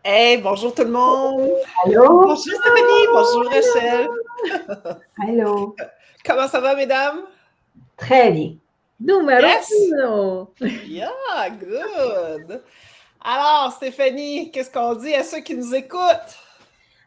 Hey, bonjour tout le monde. Allô? Bonjour Stéphanie, bonjour Rachel. Allô? Comment ça va, mesdames? Très bien. Numero Yes? uno. Yeah, good. Alors, Stéphanie, qu'est-ce qu'on dit à ceux qui nous écoutent?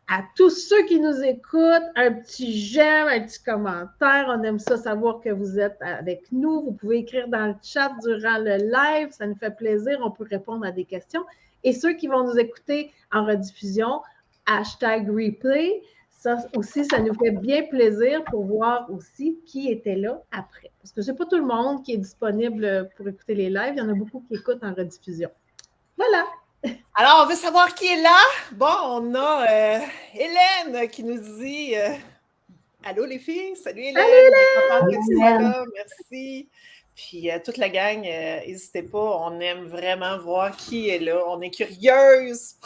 À tous ceux qui nous écoutent, un petit j'aime, un petit commentaire. On aime ça savoir que vous êtes avec nous. Vous pouvez écrire dans le chat durant le live. Ça nous fait plaisir. On peut répondre à des questions. Et ceux qui vont nous écouter en rediffusion, hashtag replay. Ça aussi, ça nous fait bien plaisir pour voir aussi qui était là après. Parce que ce n'est pas tout le monde qui est disponible pour écouter les lives. Il y en a beaucoup qui écoutent en rediffusion. Voilà. Alors, on veut savoir qui est là. Bon, on a Hélène qui nous dit allô les filles, salut Hélène. Salut Hélène. Salut, Hélène. Là, merci. Puis toute la gang, n'hésitez pas, on aime vraiment voir qui est là. On est curieuse.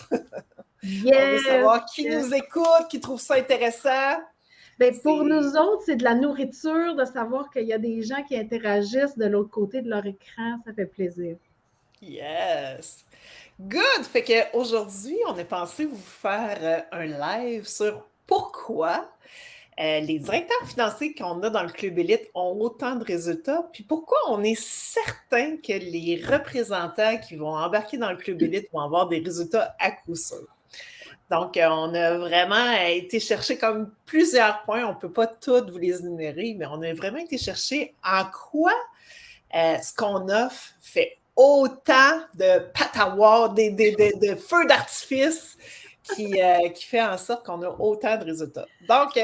Yes, on veut savoir qui nous écoute, qui trouve ça intéressant. Ben, pour nous autres, c'est de la nourriture de savoir qu'il y a des gens qui interagissent de l'autre côté de leur écran. Ça fait plaisir. Yes. Good! Fait qu'aujourd'hui, on a pensé vous faire un live sur pourquoi les directeurs financiers qu'on a dans le Club Élite ont autant de résultats, puis pourquoi on est certain que les représentants qui vont embarquer dans le Club Élite vont avoir des résultats à coup sûr. Donc, on a vraiment été chercher comme plusieurs points. On ne peut pas tous vous les énumérer, mais on a vraiment été chercher en quoi ce qu'on offre fait autant de patawa, de feux d'artifice qui fait en sorte qu'on a autant de résultats. Donc,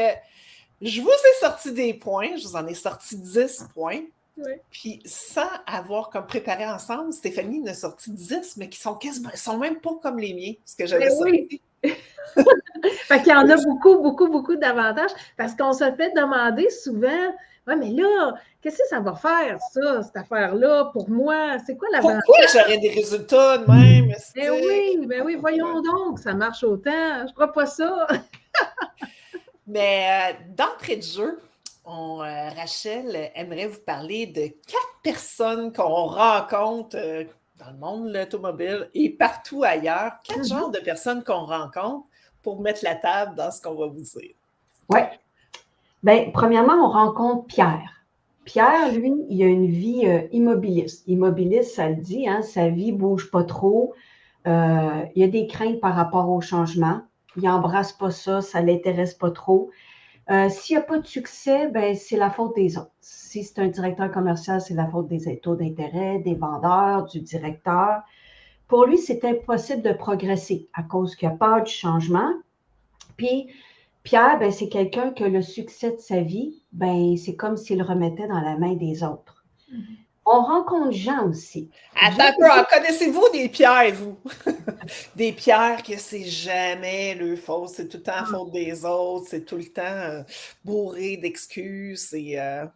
je vous ai sorti des points. Je vous en ai sorti 10 points. Oui. Puis, sans avoir comme préparé ensemble, Stéphanie en a sorti 10, mais qui sont même pas comme les miens, parce que j'avais sorti. Fait qu'il y en a beaucoup d'avantages, parce qu'on se fait demander souvent, ouais, mais là, qu'est-ce que ça va faire, ça, cette affaire-là, pour moi? C'est quoi l'avantage? Pourquoi j'aurais des résultats de même? Ben oui, voyons donc, ça marche autant. Je crois pas ça. Mais d'entrée de jeu, Rachel aimerait vous parler de 4 personnes qu'on rencontre dans le monde de l'automobile et partout ailleurs. 4 genres de personnes qu'on rencontre pour mettre la table dans ce qu'on va vous dire. Oui. Bien, premièrement, on rencontre Pierre. Pierre, lui, il a une vie immobiliste. Immobiliste, ça le dit, hein, sa vie ne bouge pas trop. Il a des craintes par rapport au changement. Il n'embrasse pas ça, ça ne l'intéresse pas trop. S'il n'y a pas de succès, ben, c'est la faute des autres. Si c'est un directeur commercial, c'est la faute des taux d'intérêt, des vendeurs, du directeur. Pour lui, c'est impossible de progresser à cause qu'il a peur du changement. Puis, Pierre, ben, c'est quelqu'un que le succès de sa vie, ben, c'est comme s'il le remettait dans la main des autres. On rencontre Jean aussi. Attends un peu, connaissez-vous des pierres, vous? Des pierres que c'est jamais leur faute, c'est tout le temps la faute des autres, c'est tout le temps bourré d'excuses.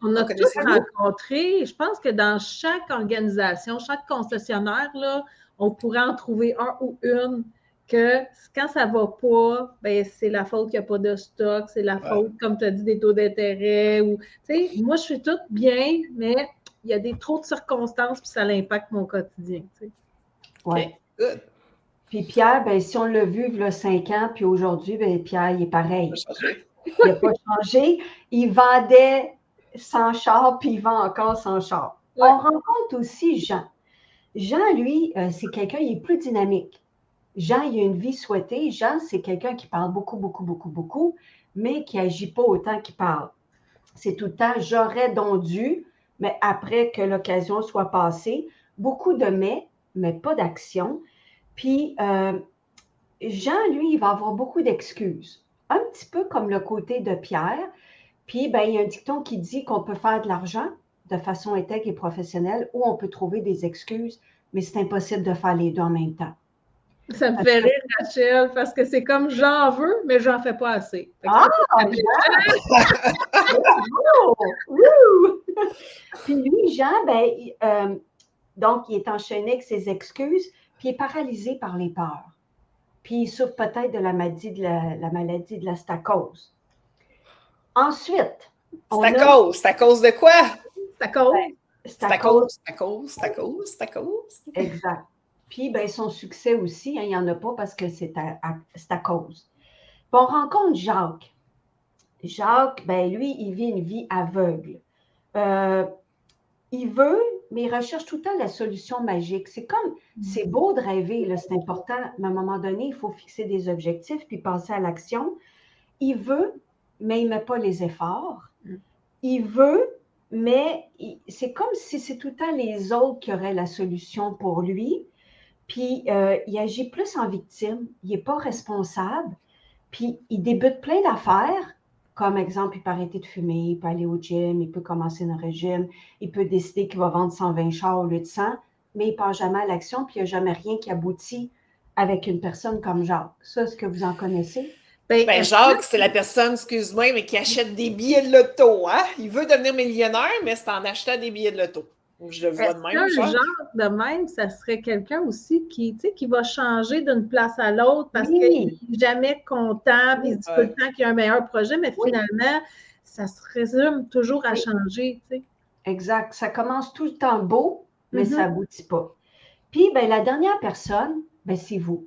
On a tous rencontré, je pense que dans chaque organisation, chaque concessionnaire, là, on pourrait en trouver un ou une que quand ça ne va pas, ben, c'est la faute qu'il n'y a pas de stock, c'est la faute, comme tu as dit, des taux d'intérêt. Moi, je suis toute bien, mais il y a trop de circonstances, puis ça impacte mon quotidien. Oui. Good. Puis Pierre, ben, si on l'a vu il y a 5 ans, puis aujourd'hui, ben, Pierre, il est pareil. Il n'a pas changé. Il vendait sans char, puis il vend encore sans char. Ouais. On rencontre aussi Jean. Jean, lui, c'est quelqu'un, il est plus dynamique. Jean, il a une vie souhaitée. Jean, c'est quelqu'un qui parle beaucoup, mais qui n'agit pas autant qu'il parle. C'est tout le temps « j'aurais donc dû », mais après que l'occasion soit passée. Beaucoup de mais pas d'action. Puis, Jean, lui, il va avoir beaucoup d'excuses. Un petit peu comme le côté de Pierre. Puis, ben, il y a un dicton qui dit qu'on peut faire de l'argent de façon intègre et professionnelle ou on peut trouver des excuses, mais c'est impossible de faire les deux en même temps. Ça me fait rire, Rachel, parce que c'est comme j'en veux, mais j'en fais pas assez. Ah! Puis lui, Jean, ben, donc, il est enchaîné avec ses excuses, puis il est paralysé par les peurs. Puis il souffre peut-être de la maladie de la stacose. Ensuite, c'est à cause de quoi? C'est à cause. C'est à cause. Exact. Puis, ben, son succès aussi, hein, il n'y en a pas parce que c'est à cause. Puis on rencontre Jacques. Jacques, ben, lui, il vit une vie aveugle. Il veut, mais il recherche tout le temps la solution magique. C'est beau de rêver, là, c'est important, mais à un moment donné, il faut fixer des objectifs puis passer à l'action. Il veut, mais il ne met pas les efforts. Il veut, mais c'est comme si c'est tout le temps les autres qui auraient la solution pour lui. Puis, il agit plus en victime. Il n'est pas responsable. Puis, il débute plein d'affaires. Comme exemple, il peut arrêter de fumer, il peut aller au gym, il peut commencer un régime, il peut décider qu'il va vendre 120 chars au lieu de 100, mais il ne passe jamais à l'action, puis il n'y a jamais rien qui aboutit avec une personne comme Jacques. Ça, est-ce que vous en connaissez? Ben, Jacques, c'est la personne, excuse-moi, mais qui achète des billets de loto, hein? Il veut devenir millionnaire, mais c'est en achetant des billets de loto. Je le vois de même. Genre de même, ça serait quelqu'un aussi qui va changer d'une place à l'autre parce qu'il n'est jamais content, puis il dit tout le temps qu'il y a un meilleur projet, mais finalement, ça se résume toujours à changer. Tu sais. Exact. Ça commence tout le temps beau, mais ça n'aboutit pas. Puis, ben, la dernière personne, ben, c'est vous.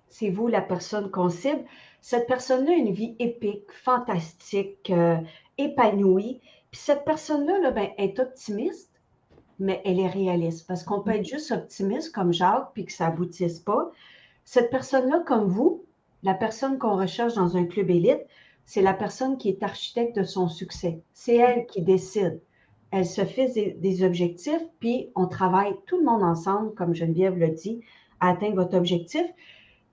C'est vous la personne qu'on cible. Cette personne-là a une vie épique, fantastique, épanouie. Puis cette personne-là, là, ben, est optimiste, mais elle est réaliste. Parce qu'on peut être juste optimiste comme Jacques, puis que ça n'aboutisse pas. Cette personne-là, comme vous, la personne qu'on recherche dans un club élite, c'est la personne qui est architecte de son succès. C'est elle qui décide. Elle se fixe des objectifs, puis on travaille tout le monde ensemble, comme Geneviève l'a dit, à atteindre votre objectif.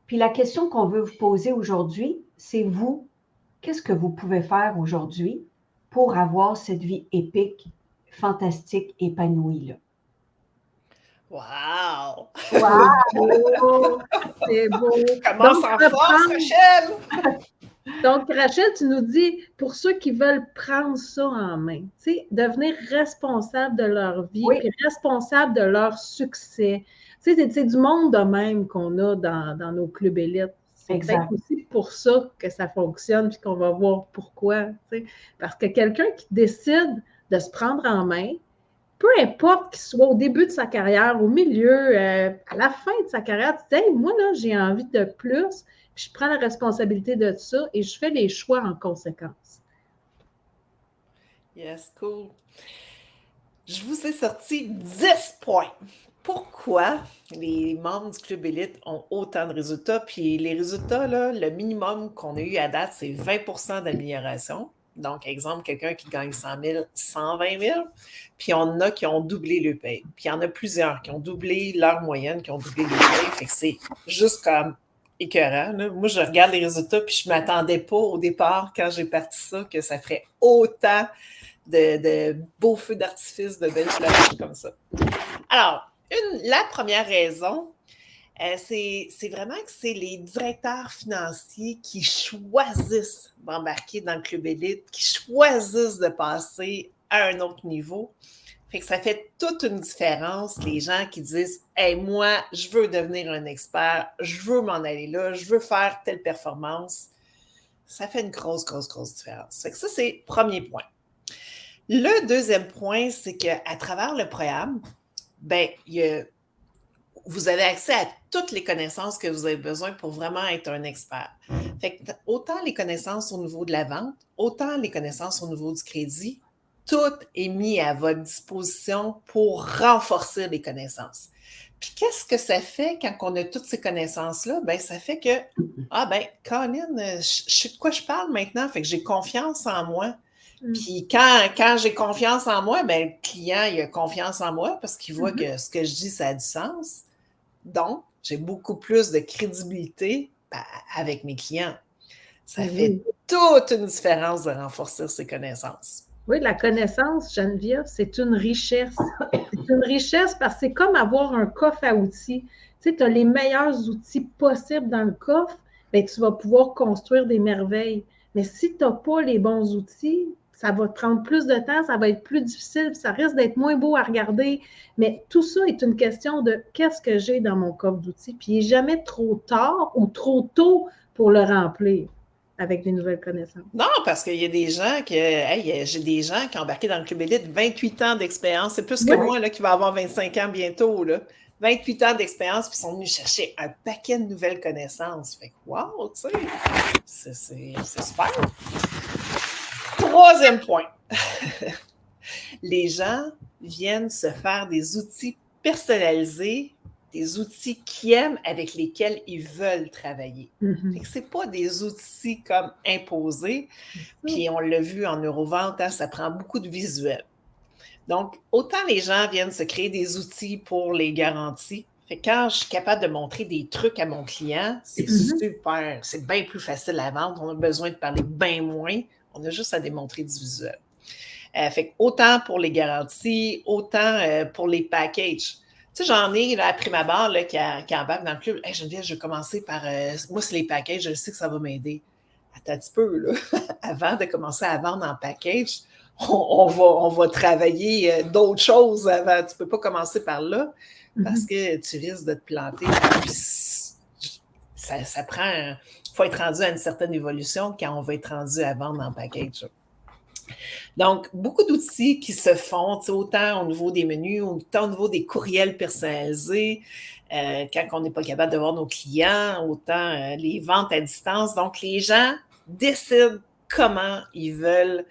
Puis la question qu'on veut vous poser aujourd'hui, c'est vous, qu'est-ce que vous pouvez faire aujourd'hui pour avoir cette vie épique, fantastique, épanouie-là? Wow! Wow! C'est beau! Commence en force, Rachel! Donc, Rachel, tu nous dis, pour ceux qui veulent prendre ça en main, tu sais, devenir responsable de leur vie, puis responsable de leur succès. Tu sais, c'est du monde de même qu'on a dans nos clubs élites. C'est peut-être aussi pour ça que ça fonctionne, puis qu'on va voir pourquoi. Tu sais. Parce que quelqu'un qui décide de se prendre en main, peu importe qu'il soit au début de sa carrière, au milieu, à la fin de sa carrière, tu dis, hey, moi, là, j'ai envie de plus, puis je prends la responsabilité de ça et je fais les choix en conséquence. Yes, cool. Je vous ai sorti 10 points. Pourquoi les membres du Club Élite ont autant de résultats? Puis les résultats, là, le minimum qu'on a eu à date, c'est 20 d'amélioration. Donc, exemple, quelqu'un qui gagne 100 000, 120 000. Puis on en a qui ont doublé le paye. Puis il y en a plusieurs qui ont doublé leur moyenne, qui ont doublé le paye. Fait que c'est juste comme écœurant. Là. Moi, je regarde les résultats, puis je ne m'attendais pas au départ, quand j'ai parti ça, que ça ferait autant de beaux feux d'artifice, de belles fleurs comme ça. Alors, la première raison, c'est vraiment que c'est les directeurs financiers qui choisissent d'embarquer dans le Club Élite, qui choisissent de passer à un autre niveau. Fait que ça fait toute une différence, les gens qui disent « Hey, moi, je veux devenir un expert, je veux m'en aller là, je veux faire telle performance. » Ça fait une grosse différence. Fait que ça, c'est le premier point. Le deuxième point, c'est qu'à travers le programme, ben, vous avez accès à toutes les connaissances que vous avez besoin pour vraiment être un expert. Fait que autant les connaissances au niveau de la vente, autant les connaissances au niveau du crédit, tout est mis à votre disposition pour renforcer les connaissances. Puis qu'est-ce que ça fait quand on a toutes ces connaissances-là? Ben, ça fait que, Colin, je sais de quoi je parle maintenant, fait que j'ai confiance en moi. Puis quand j'ai confiance en moi, ben, le client, il a confiance en moi parce qu'il voit que ce que je dis, ça a du sens. Donc, j'ai beaucoup plus de crédibilité avec mes clients. Ça fait toute une différence de renforcer ses connaissances. Oui, la connaissance, Geneviève, c'est une richesse. C'est une richesse parce que c'est comme avoir un coffre à outils. Tu sais, tu as les meilleurs outils possibles dans le coffre, bien, tu vas pouvoir construire des merveilles. Mais si tu n'as pas les bons outils, ça va te prendre plus de temps, ça va être plus difficile, ça risque d'être moins beau à regarder. Mais tout ça est une question de qu'est-ce que j'ai dans mon coffre d'outils. Puis il n'est jamais trop tard ou trop tôt pour le remplir avec des nouvelles connaissances. Non, parce qu'il y a des gens j'ai des gens qui ont embarqué dans le Club Élite, 28 ans d'expérience. C'est plus que moi là, qui va avoir 25 ans bientôt. Là. 28 ans d'expérience, puis ils sont venus chercher un paquet de nouvelles connaissances. Fait que, wow, tu sais, c'est super. Troisième point. Les gens viennent se faire des outils personnalisés, des outils qu'ils aiment, avec lesquels ils veulent travailler. Fait que c'est pas des outils comme imposés, puis on l'a vu en neurovente, hein, ça prend beaucoup de visuels. Donc, autant les gens viennent se créer des outils pour les garanties. Fait que quand je suis capable de montrer des trucs à mon client, c'est super, c'est bien plus facile à vendre. On a besoin de parler bien moins. On a juste à démontrer du visuel. Fait que autant pour les garanties, autant pour les packages. Tu sais, j'en ai là, à prime abord là, qui embarquent dans le club. Hey, Geneviève, je vais commencer par. Moi, c'est les packages, je sais que ça va m'aider. Attends un petit peu, là. Avant de commencer à vendre en package, on va travailler d'autres choses avant. Tu ne peux pas commencer par là parce que tu risques de te planter. Ça prend. Il faut être rendu à une certaine évolution quand on va être rendu à vendre en package. Donc, beaucoup d'outils qui se font, autant au niveau des menus, autant au niveau des courriels personnalisés, quand on n'est pas capable de voir nos clients, autant les ventes à distance. Donc, les gens décident comment ils veulent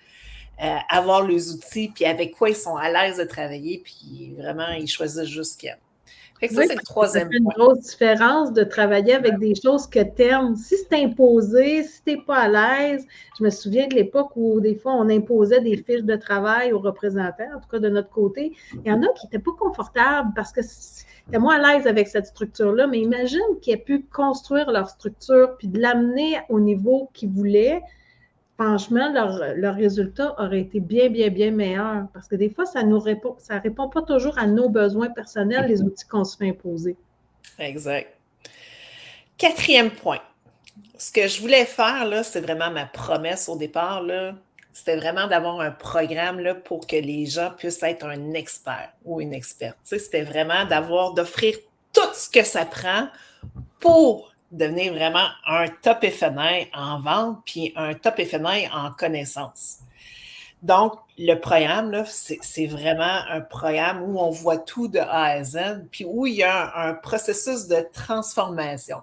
avoir les outils, puis avec quoi ils sont à l'aise de travailler, puis vraiment, ils choisissent juste ce qu'ils aiment. Fait que ça, c'est le troisième point. Ça fait une grosse différence de travailler avec des choses que tu aimes. Si c'est imposé, si tu n'es pas à l'aise, je me souviens de l'époque où des fois, on imposait des fiches de travail aux représentants, en tout cas de notre côté. Il y en a qui n'étaient pas confortables parce que c'était moins à l'aise avec cette structure-là, mais imagine qu'ils aient pu construire leur structure puis de l'amener au niveau qu'ils voulaient. Franchement, leur résultat aurait été bien, bien, bien meilleur. Parce que des fois, ça répond pas toujours à nos besoins personnels, les outils qu'on se fait imposer. Exact. Quatrième point. Ce que je voulais faire, là, c'est vraiment ma promesse au départ, là. C'était vraiment d'avoir un programme là, pour que les gens puissent être un expert ou une experte. Tu sais, c'était vraiment d'offrir tout ce que ça prend pour devenir vraiment un top FNI en vente puis un top FNI en connaissance. Donc, le programme, là, c'est vraiment un programme où on voit tout de A à Z, puis où il y a un processus de transformation.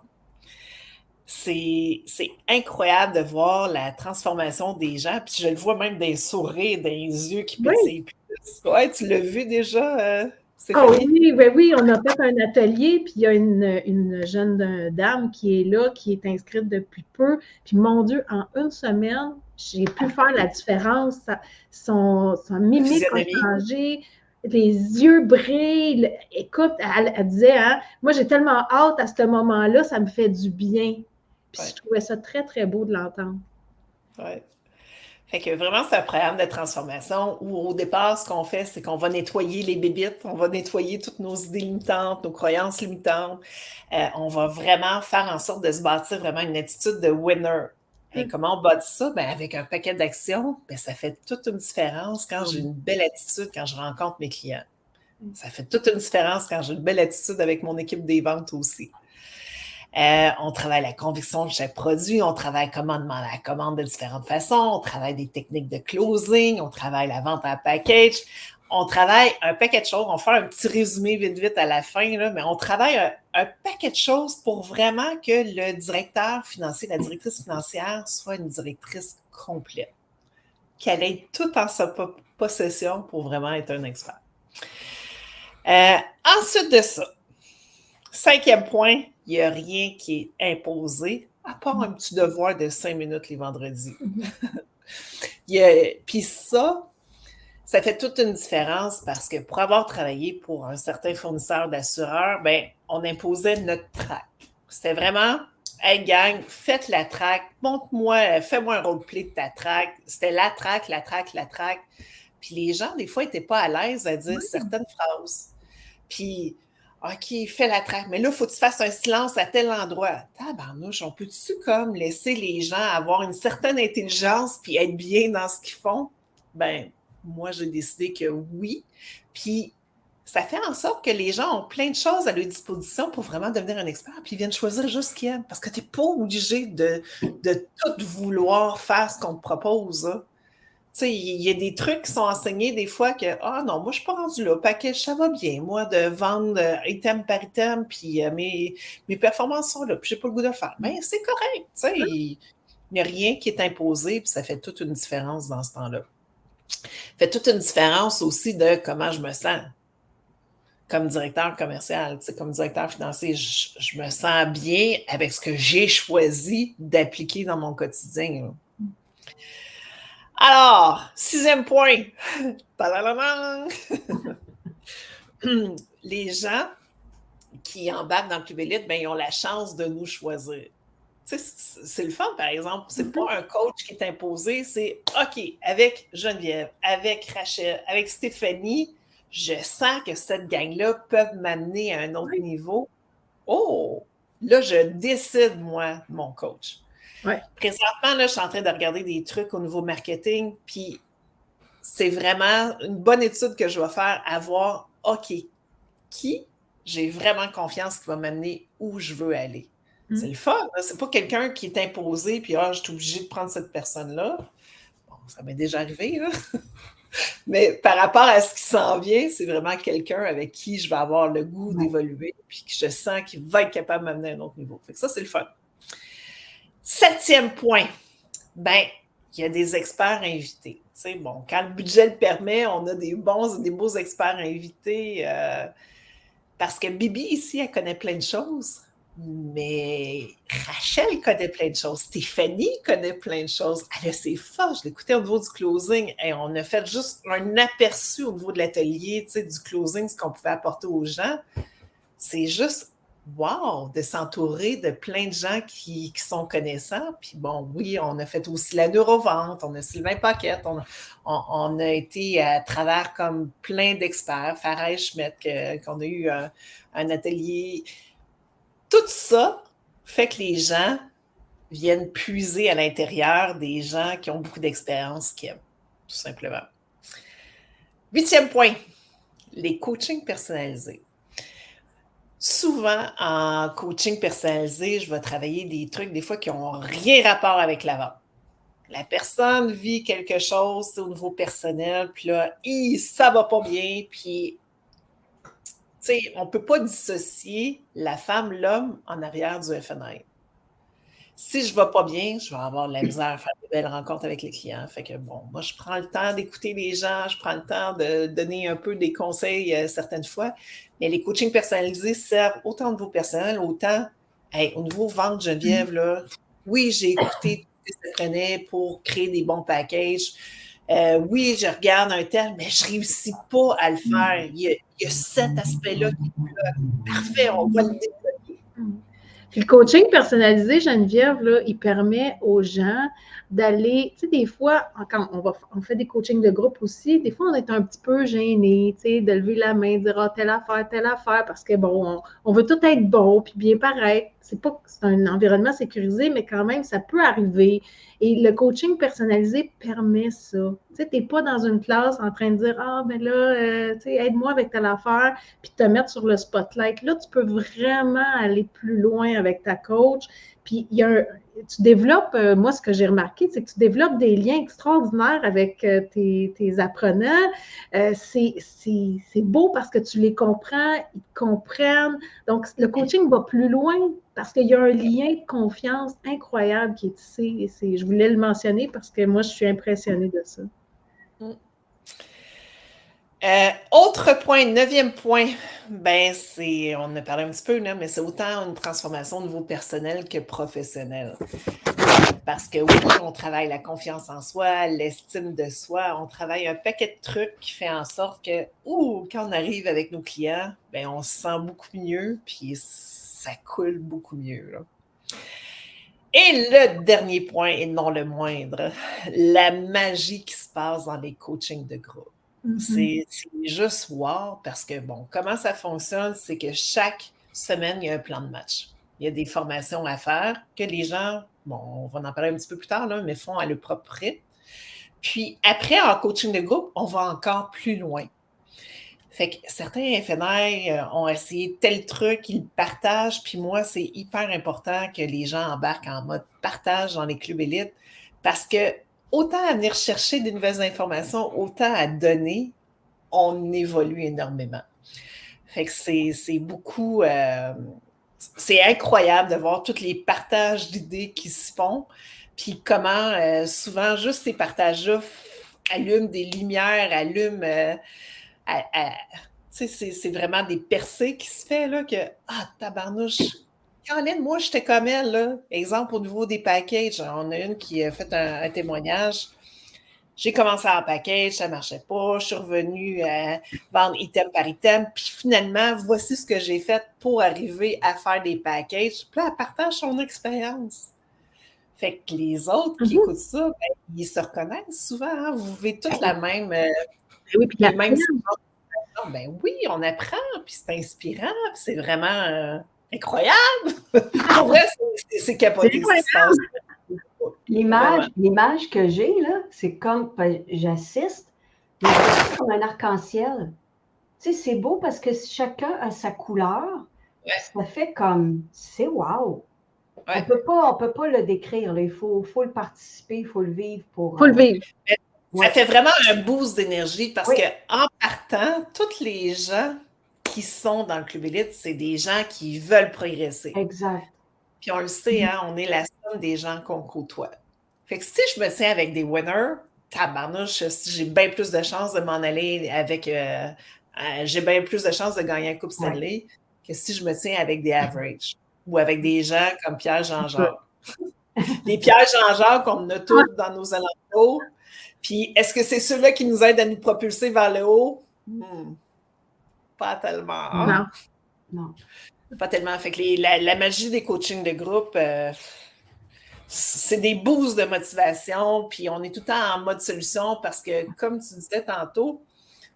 C'est incroyable de voir la transformation des gens, puis je le vois même des sourires, des yeux qui pétillent plus. Ouais, tu l'as vu déjà? Oui, ben oui, on a fait un atelier, puis il y a une jeune dame qui est là, qui est inscrite depuis peu. Puis mon Dieu, en une semaine, j'ai pu faire la différence. Son mimique a changé, les yeux brillent. Écoute, elle disait, hein, moi j'ai tellement hâte à ce moment-là, ça me fait du bien. Puis je trouvais ça très, très beau de l'entendre. Oui. Fait que vraiment, c'est un programme de transformation où, au départ, ce qu'on fait, c'est qu'on va nettoyer les bébites, on va nettoyer toutes nos idées limitantes, nos croyances limitantes. On va vraiment faire en sorte de se bâtir vraiment une attitude de winner. Et comment on bâtit ça? Ben, avec un paquet d'actions, ben, ça fait toute une différence quand j'ai une belle attitude quand je rencontre mes clients. Ça fait toute une différence quand j'ai une belle attitude avec mon équipe des ventes aussi. On travaille la conviction de chaque produit, on travaille comment demander la commande de différentes façons, on travaille des techniques de closing, on travaille la vente en package, on travaille un paquet de choses. On fait un petit résumé vite à la fin, là, mais on travaille un paquet de choses pour vraiment que le directeur financier, la directrice financière soit une directrice complète, qu'elle ait tout en sa possession pour vraiment être un expert. Ensuite de ça, 5e point, il n'y a rien qui est imposé, à part un petit devoir de 5 minutes les vendredis. Puis ça fait toute une différence parce que pour avoir travaillé pour un certain fournisseur d'assureurs, ben, on imposait notre track. C'était vraiment, hey gang, faites la track, montre-moi, fais-moi un roleplay de ta track. C'était la track. Puis les gens, des fois, n'étaient pas à l'aise à dire certaines phrases. Puis, OK, fais la track, mais là, il faut que tu fasses un silence à tel endroit. Tabarnouche, on peut-tu comme laisser les gens avoir une certaine intelligence puis être bien dans ce qu'ils font? Ben, moi, j'ai décidé que oui. Puis, ça fait en sorte que les gens ont plein de choses à leur disposition pour vraiment devenir un expert, puis ils viennent choisir juste ce qu'ils aiment. Parce que tu n'es pas obligé de tout vouloir faire ce qu'on te propose. Hein. Tu sais, il y a des trucs qui sont enseignés des fois que, ah non, moi, je ne suis pas rendue là. Package, ça va bien, moi, de vendre item par item, puis mes performances sont là, puis je n'ai pas le goût de le faire. Mais c'est correct, tu sais, il n'y a rien qui est imposé, puis ça fait toute une différence dans ce temps-là. Ça fait toute une différence aussi de comment je me sens comme directeur commercial, tu sais, comme directeur financier. Je me sens bien avec ce que j'ai choisi d'appliquer dans mon quotidien, là. Alors, 6e point. Les gens qui embarquent dans le Club Élite, ben, ils ont la chance de nous choisir. Tu sais, c'est le fun, par exemple. C'est pas un coach qui est imposé, c'est OK, avec Geneviève, avec Rachel, avec Stéphanie, je sens que cette gang-là peut m'amener à un autre niveau. Oh! Là, je décide, moi, mon coach. Ouais. Présentement, là, je suis en train de regarder des trucs au niveau marketing, puis c'est vraiment une bonne étude que je vais faire à voir, OK, qui j'ai vraiment confiance qui va m'amener où je veux aller. C'est le fun, là. C'est pas quelqu'un qui est imposé, puis je suis obligée de prendre cette personne-là. Bon, ça m'est déjà arrivé, là. Mais par rapport à ce qui s'en vient, c'est vraiment quelqu'un avec qui je vais avoir le goût d'évoluer, puis que je sens qu'il va être capable de m'amener à un autre niveau. Fait que ça, c'est le fun. 7e point, ben, il y a des experts invités. Tu sais, bon, quand le budget le permet, on a des beaux experts invités. Parce que Bibi, ici, elle connaît plein de choses. Mais Rachel connaît plein de choses. Stéphanie connaît plein de choses. Elle a ses forces. Je l'écoutais au niveau du closing et on a fait juste un aperçu au niveau de l'atelier, tu sais, du closing, ce qu'on pouvait apporter aux gens. C'est juste wow de s'entourer de plein de gens qui sont connaissants. Puis bon, oui, on a fait aussi la neurovente, on a Sylvain Paquette, on a été à travers comme plein d'experts, Farah Schmidt, qu'on a eu un atelier. Tout ça fait que les gens viennent puiser à l'intérieur des gens qui ont beaucoup d'expérience, qui aiment, tout simplement. 8e point, les coachings personnalisés. Souvent, en coaching personnalisé, je vais travailler des trucs, des fois, qui n'ont rien rapport avec la vente. La personne vit quelque chose au niveau personnel, puis là, ça va pas bien, puis tu sais, on ne peut pas dissocier la femme, l'homme en arrière du FNI. Si je ne vais pas bien, je vais avoir de la misère à faire de belles rencontres avec les clients. Fait que bon, moi, je prends le temps d'écouter les gens, je prends le temps de donner un peu des conseils certaines fois, mais les coachings personnalisés servent autant au niveau personnel, autant au niveau vente, Geneviève, là, oui, j'ai écouté tout ce que ça prenait pour créer des bons packages. Oui, je regarde un tel, mais je ne réussis pas à le faire. Il y a cet aspect-là qui est parfait, on va le débloquer. Puis le coaching personnalisé, Geneviève, là, il permet aux gens d'aller, tu sais, des fois, quand on fait des coachings de groupe aussi, des fois, on est un petit peu gêné, tu sais, de lever la main, de dire, telle affaire, parce que, bon, on veut tout être bon, puis bien paraître. C'est un environnement sécurisé, mais quand même, ça peut arriver. Et le coaching personnalisé permet ça. Tu sais, tu n'es pas dans une classe en train de dire, ben là, tu sais, aide-moi avec telle affaire, puis te mettre sur le spotlight. Là, tu peux vraiment aller plus loin avec ta coach. Puis, tu développes, moi, ce que j'ai remarqué, c'est que tu développes des liens extraordinaires avec tes apprenants. C'est beau parce que tu les comprends, ils te comprennent. Donc, le coaching va plus loin parce qu'il y a un lien de confiance incroyable qui est ici. Je voulais le mentionner parce que moi, je suis impressionnée de ça. Autre point, 9e point, ben on en a parlé un petit peu, là, mais c'est autant une transformation au niveau personnel que professionnel. Parce que oui, on travaille la confiance en soi, l'estime de soi, on travaille un paquet de trucs qui fait en sorte que, quand on arrive avec nos clients, ben on se sent beaucoup mieux, puis ça coule beaucoup mieux, là. Et le dernier point, et non le moindre, la magie qui se passe dans les coachings de groupe. C'est juste wow parce que, bon, comment ça fonctionne, c'est que chaque semaine, il y a un plan de match. Il y a des formations à faire que les gens, bon, on va en parler un petit peu plus tard, là, mais font à leur propre rythme. Puis après, en coaching de groupe, on va encore plus loin. Fait que certains FNI ont essayé tel truc, ils partagent, puis moi, c'est hyper important que les gens embarquent en mode partage dans les clubs élites parce que autant à venir chercher des nouvelles informations, autant à donner, on évolue énormément. Fait que c'est beaucoup... c'est incroyable de voir tous les partages d'idées qui se font, puis comment souvent juste ces partages-là allument des lumières, c'est vraiment des percées qui se fait, là, que « Ah, tabarnouche! Caroline, moi, j'étais comme elle, là. » Exemple, au niveau des packages, on a une qui a fait un témoignage. J'ai commencé en package, ça ne marchait pas. Je suis revenue à vendre item par item. Puis finalement, voici ce que j'ai fait pour arriver à faire des packages. Puis là, elle partage son expérience. Fait que les autres qui écoutent ça, ben, ils se reconnaissent souvent. Hein? Vous vivez toutes la même... oui, puis les mêmes situations. Ben oui, on apprend, puis c'est inspirant, puis c'est vraiment incroyable. En vrai, c'est capoté ce qui se passe. L'image que j'ai, là, c'est comme, j'assiste, mais c'est comme un arc-en-ciel. Tu sais, c'est beau parce que chacun a sa couleur. Ouais. Ça fait comme, c'est wow. Ouais. On peut pas le décrire. Là. Il faut le participer, il faut le vivre pour. Faut le vivre. Ça fait vraiment un boost d'énergie parce qu'en partant, tous les gens qui sont dans le Club Élite, c'est des gens qui veulent progresser. Exact. Puis on le sait, hein, on est la somme des gens qu'on côtoie. Fait que si je me tiens avec des winners, tabarnouche, j'ai bien plus de chances de m'en aller avec... j'ai bien plus de chances de gagner un Coupe Stanley que si je me tiens avec des average ou avec des gens comme Pierre Jean-Jacques. Les Pierre Jean-Jacques, on en a tous dans nos alentours. Puis, est-ce que c'est ceux-là qui nous aident à nous propulser vers le haut? Pas tellement. Non. Pas tellement. Fait que la magie des coachings de groupe, c'est des boosts de motivation, puis on est tout le temps en mode solution parce que, comme tu disais tantôt,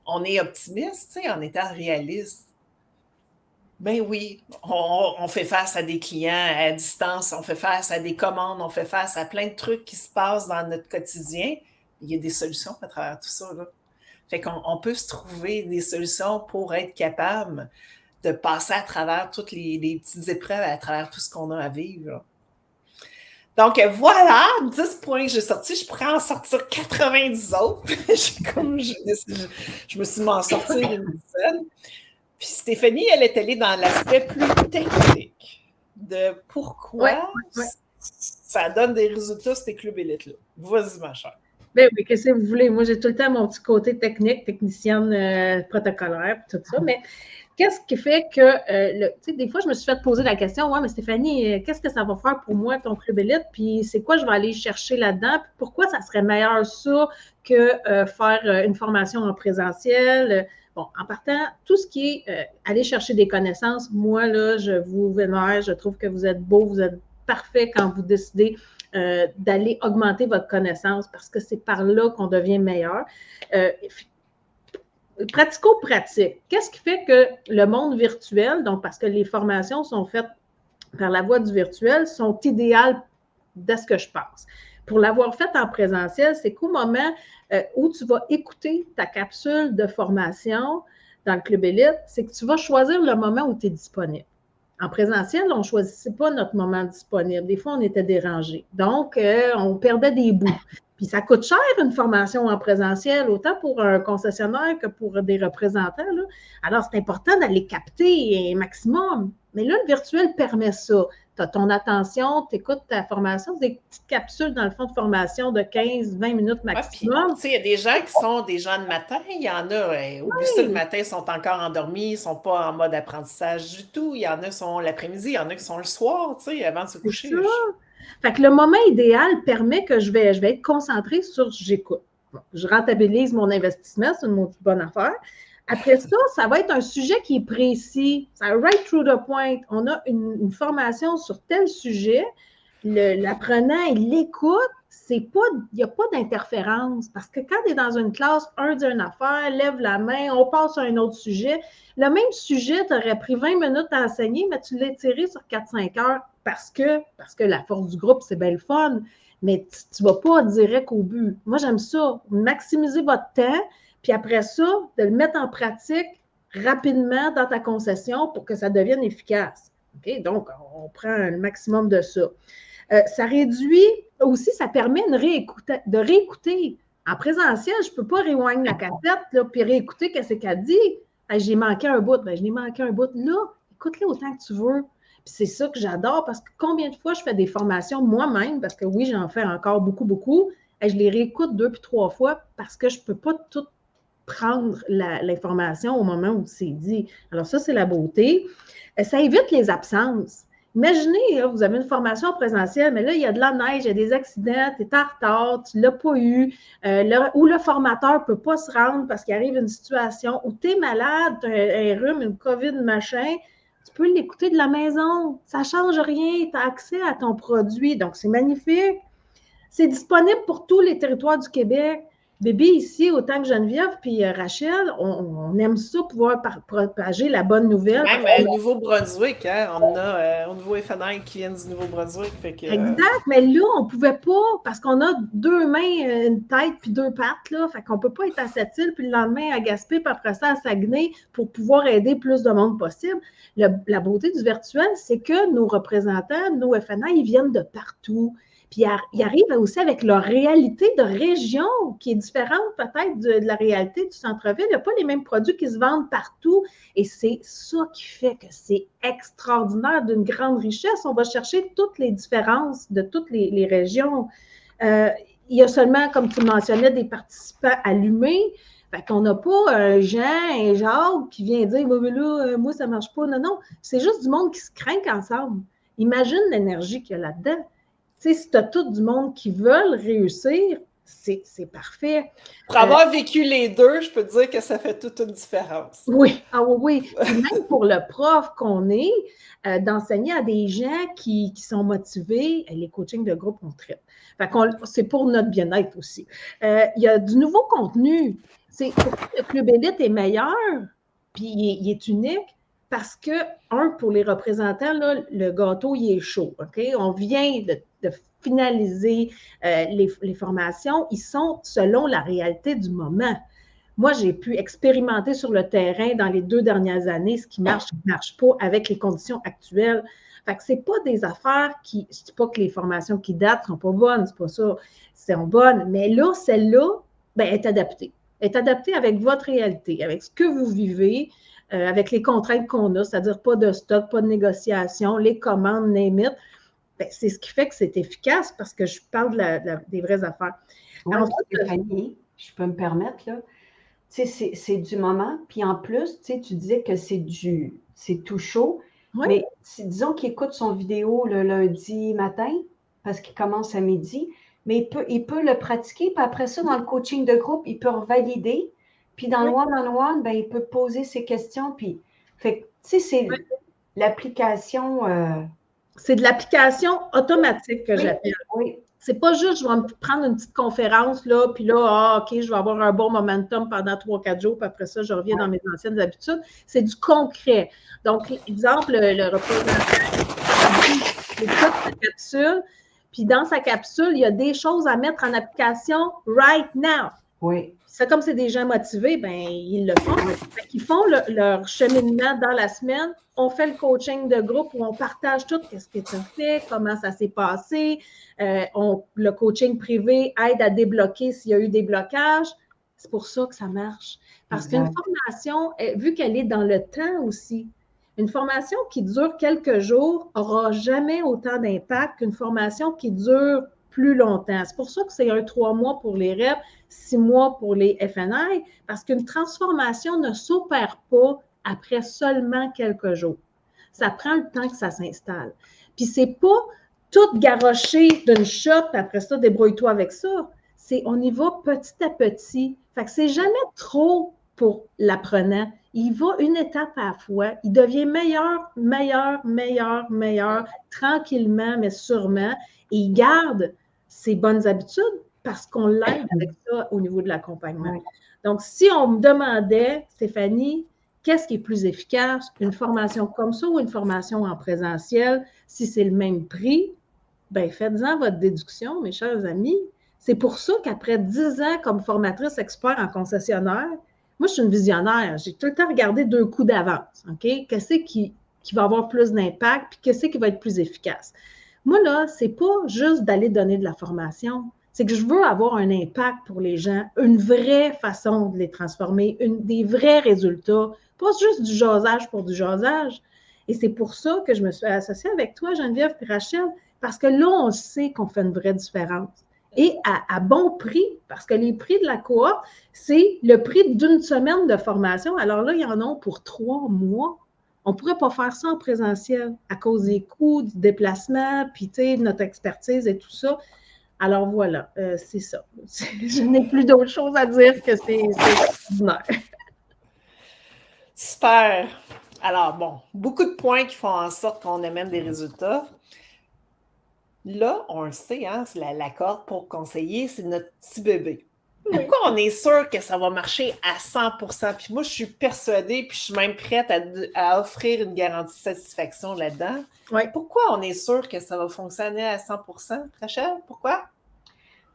on est optimiste, en étant réaliste. Ben oui, on fait face à des clients à distance, on fait face à des commandes, on fait face à plein de trucs qui se passent dans notre quotidien. Il y a des solutions à travers tout ça, là. Fait qu'on peut se trouver des solutions pour être capable de passer à travers toutes les petites épreuves, à travers tout ce qu'on a à vivre, là. Donc voilà, 10 points que j'ai sortis. Je pourrais en sortir 90 autres. Je me suis m'en sortir une dizaine. Puis Stéphanie, elle est allée dans l'aspect plus technique de pourquoi ça donne des résultats, ces clubs élites-là. Vas-y, ma chère. Ben oui, qu'est-ce que vous voulez? Moi, j'ai tout le temps mon petit côté technique, technicienne protocolaire, tout ça, mais qu'est-ce qui fait que, tu sais, des fois, je me suis fait poser la question, ouais, mais Stéphanie, qu'est-ce que ça va faire pour moi, ton club élite? Puis c'est quoi je vais aller chercher là-dedans? Puis pourquoi ça serait meilleur ça que faire une formation en présentiel? Bon, en partant, tout ce qui est aller chercher des connaissances, moi, là, je vous vénère, je trouve que vous êtes beau, vous êtes parfait quand vous décidez d'aller augmenter votre connaissance parce que c'est par là qu'on devient meilleur. Pratico-pratique. Qu'est-ce qui fait que le monde virtuel, donc parce que les formations sont faites par la voie du virtuel, sont idéales de ce que je pense. Pour l'avoir fait en présentiel, c'est qu'au moment où tu vas écouter ta capsule de formation dans le Club Élite, c'est que tu vas choisir le moment où tu es disponible. En présentiel, on ne choisissait pas notre moment disponible. Des fois, on était dérangé. Donc, on perdait des bouts. Puis, ça coûte cher une formation en présentiel, autant pour un concessionnaire que pour des représentants, là. Alors, c'est important d'aller capter un maximum. Mais là, le virtuel permet ça. Tu as ton attention, tu écoutes ta formation, c'est des petites capsules dans le fond de formation de 15-20 minutes maximum. Tu sais, il y a des gens qui sont des gens de matin, il y en a, oublie ça, le matin, ils sont encore endormis, ils ne sont pas en mode apprentissage du tout. Il y en a qui sont l'après-midi, il y en a qui sont le soir, tu sais, avant de se coucher. C'est ça. Fait que le moment idéal permet que je vais être concentrée sur j'écoute. Bon, je rentabilise mon investissement, c'est une bonne affaire. Après ça, ça va être un sujet qui est précis. Ça right through the point. On a une formation sur tel sujet. L'apprenant, il l'écoute. Il n'y a pas d'interférence. Parce que quand tu es dans une classe, un dit une affaire, lève la main, on passe à un autre sujet. Le même sujet, tu aurais pris 20 minutes à enseigner, mais tu l'as tiré sur 4-5 heures parce que la force du groupe, c'est bien le fun. Mais tu ne vas pas direct au but. Moi, j'aime ça. Maximiser votre temps. Puis après ça, de le mettre en pratique rapidement dans ta concession pour que ça devienne efficace. Okay? Donc, on prend le maximum de ça. Ça réduit aussi, ça permet de réécouter. En présentiel, je ne peux pas rewind la cassette, là, puis réécouter qu'est-ce qu'elle dit. J'ai manqué un bout. Je l'ai manqué un bout. Là, écoute-le autant que tu veux. Puis c'est ça que j'adore parce que combien de fois je fais des formations moi-même, parce que oui, j'en fais encore beaucoup, beaucoup. Je les réécoute 2 puis 3 fois parce que je ne peux pas tout prendre l'information au moment où c'est dit. Alors ça, c'est la beauté. Ça évite les absences. Imaginez, là, vous avez une formation présentielle, mais là, il y a de la neige, il y a des accidents, tu es en retard, tu ne l'as pas eu, ou le formateur ne peut pas se rendre parce qu'il arrive une situation où tu es malade, tu as un rhume, une COVID, machin, tu peux l'écouter de la maison. Ça ne change rien, tu as accès à ton produit, donc c'est magnifique. C'est disponible pour tous les territoires du Québec. Bébé, ici, autant que Geneviève puis Rachel, on aime ça, pouvoir propager la bonne nouvelle. Même au Nouveau-Brunswick, hein, on a au niveau FNI qui viennent du Nouveau-Brunswick. Exact, mais là, on ne pouvait pas, parce qu'on a 2 mains, une tête puis 2 pattes, là, fait qu'on ne peut pas être à Sept-Îles, puis le lendemain à Gaspé, puis après ça à Saguenay, pour pouvoir aider plus de monde possible. La beauté du virtuel, c'est que nos représentants, nos FNI, ils viennent de partout. Puis ils arrivent aussi avec leur réalité de région qui est différente peut-être de la réalité du centre-ville. Il n'y a pas les mêmes produits qui se vendent partout. Et c'est ça qui fait que c'est extraordinaire, d'une grande richesse. On va chercher toutes les différences de toutes les régions. Il y a seulement, comme tu mentionnais, des participants allumés. Fait qu'on n'a pas Jean et Jacques qui vient dire « là, moi, ça ne marche pas. » Non, c'est juste du monde qui se craint ensemble. Imagine l'énergie qu'il y a là-dedans. Tu sais, si tu as tout du monde qui veulent réussir, c'est parfait. Pour avoir vécu les deux, je peux te dire que ça fait toute une différence. Oui, oui. Puis même pour le prof qu'on est, d'enseigner à des gens qui sont motivés, les coachings de groupe, on traite. Fait c'est pour notre bien-être aussi. Il y a du nouveau contenu. Le Club Élite est meilleur, puis il est unique. Parce que, pour les représentants, là, le gâteau, il est chaud. OK? On vient de finaliser les formations. Ils sont selon la réalité du moment. Moi, j'ai pu expérimenter sur le terrain dans les 2 dernières années ce qui marche ne marche pas avec les conditions actuelles. Fait que ce n'est pas des affaires je ne dis pas que les formations qui datent ne sont pas bonnes, c'est pas ça. Elles sont bonnes. Mais là, celle-là, est adaptée. Elle est adaptée avec votre réalité, avec ce que vous vivez. Avec les contraintes qu'on a, c'est-à-dire pas de stock, pas de négociation, les commandes, name it, c'est ce qui fait que c'est efficace parce que je parle des vraies affaires. Oui, Stéphanie, je peux me permettre, là. Tu sais, c'est du moment. Puis en plus, tu sais, tu disais que c'est tout chaud. Oui. Mais disons qu'il écoute son vidéo le lundi matin parce qu'il commence à midi, mais il peut le pratiquer. Puis après ça, dans le coaching de groupe, il peut revalider. Puis dans le one-on-one, il peut poser ses questions. Puis, tu sais, c'est l'application. C'est de l'application automatique que j'appelle. Oui. C'est pas juste, je vais me prendre une petite conférence, là, puis là, OK, je vais avoir un bon momentum pendant 3-4 jours, puis après ça, je reviens dans mes anciennes habitudes. C'est du concret. Donc, exemple, le représentant, il écoute sa capsule, puis dans sa capsule, il y a des choses à mettre en application right now. Oui. C'est comme c'est des gens motivés, ils le font. Ils font leur cheminement dans la semaine. On fait le coaching de groupe où on partage tout, qu'est-ce que tu as fait, comment ça s'est passé. Le coaching privé aide à débloquer s'il y a eu des blocages. C'est pour ça que ça marche. Parce qu'une formation, vu qu'elle est dans le temps aussi, une formation qui dure quelques jours n'aura jamais autant d'impact qu'une formation qui dure plus longtemps. C'est pour ça que c'est 3 mois pour les REP, 6 mois pour les FNI, parce qu'une transformation ne s'opère pas après seulement quelques jours. Ça prend le temps que ça s'installe. Puis c'est pas tout garrocher d'une shot, puis après ça, débrouille-toi avec ça. On y va petit à petit. Fait que c'est jamais trop pour l'apprenant. Il va une étape à la fois. Il devient meilleur, tranquillement, mais sûrement. Et il garde ses bonnes habitudes parce qu'on l'aide avec ça au niveau de l'accompagnement. Oui. Donc, si on me demandait, Stéphanie, qu'est-ce qui est plus efficace, une formation comme ça ou une formation en présentiel, si c'est le même prix, faites-en votre déduction, mes chers amis. C'est pour ça qu'après 10 ans comme formatrice expert en concessionnaire, moi, je suis une visionnaire. J'ai tout le temps regardé 2 coups d'avance. OK? Qu'est-ce qui va avoir plus d'impact, puis qu'est-ce qui va être plus efficace? Moi, là, c'est pas juste d'aller donner de la formation. C'est que je veux avoir un impact pour les gens, une vraie façon de les transformer, des vrais résultats, pas juste du jasage pour du jasage. Et c'est pour ça que je me suis associée avec toi, Geneviève et Rachel, parce que là, on sait qu'on fait une vraie différence. Et à bon prix, parce que les prix de la cohorte, c'est le prix d'une semaine de formation. Alors là, il y en a pour 3 mois. On ne pourrait pas faire ça en présentiel à cause des coûts, du déplacement, puis notre expertise et tout ça. Alors voilà, c'est ça. Je n'ai plus d'autre chose à dire que c'est extraordinaire. Super! Alors bon, beaucoup de points qui font en sorte qu'on amène des résultats. Là, on le sait, hein, c'est la corde pour conseiller, c'est notre petit bébé. Pourquoi on est sûr que ça va marcher à 100%? Puis moi, je suis persuadée, puis je suis même prête à offrir une garantie de satisfaction là-dedans. Oui. Pourquoi on est sûr que ça va fonctionner à 100%, Rachel? Pourquoi?